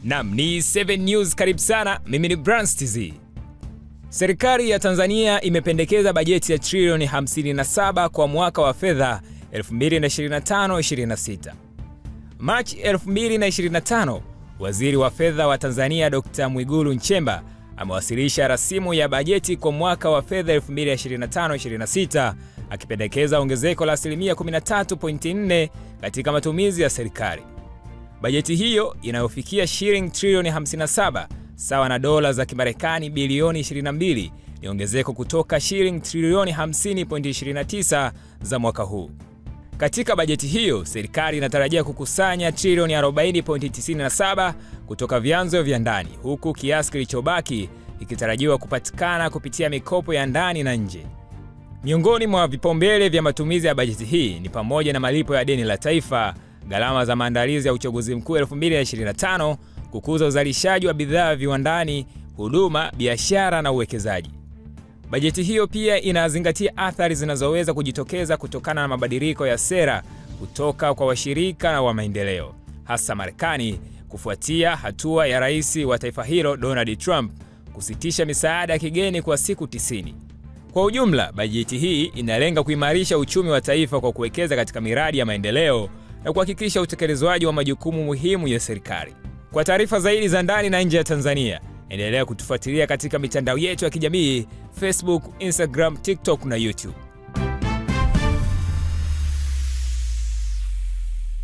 Naam, ni 7 News, karibu sana. Mimi ni Brands TZ. Serikali ya Tanzania imependekeza bajeti ya trilioni 57 kwa mwaka wa fedha 2025-26. Machi 2025, Waziri wa Fedha wa Tanzania Dr. Mwigulu Nchemba amewasilisha rasimu ya bajeti kwa mwaka wa fedha 2025-26 akipendekeza ongezeko la 13.4% katika matumizi ya serikali. Bajeti hiyo inayofikia shilingi trilioni 57 sawa na dola za Kimarekani bilioni 22 ni ongezeko kutoka shilingi trilioni 50.29 za mwaka huu. Katika bajeti hiyo, serikali inatarajia kukusanya trilioni 40.97 kutoka vyanzo vya ndani, huku kiasi kilichobaki ikitarajiwa kupatikana kupitia mikopo ya ndani na nje. Miongoni mwa vipaumbele vya matumizi ya bajeti hii ni pamoja na malipo ya deni la taifa, gharama za maandalizi ya uchaguzi mkuu 2025, kukuza uzalishaji wa bidhaa viwandani, huduma, biashara na uwekezaji. Bajeti hiyo pia inazingatia athari zinazoweza kujitokeza kutokana na mabadiliko ya sera kutoka kwa washirika na wa maendeleo, hasa Marekani, kufuatia hatua ya rais wa taifa hilo Donald Trump kusitisha misaada ya kigeni kwa siku 90. Kwa ujumla, bajeti hii inalenga kuimarisha uchumi wa taifa kwa kuwekeza katika miradi ya maendeleo na kuhakikisha utekelezwaji wa majukumu muhimu ya serikali. Kwa taarifa zaidi za ndani na nje ya Tanzania, endelea kutufuatilia katika mitandao yetu ya kijamii: Facebook, Instagram, TikTok na YouTube.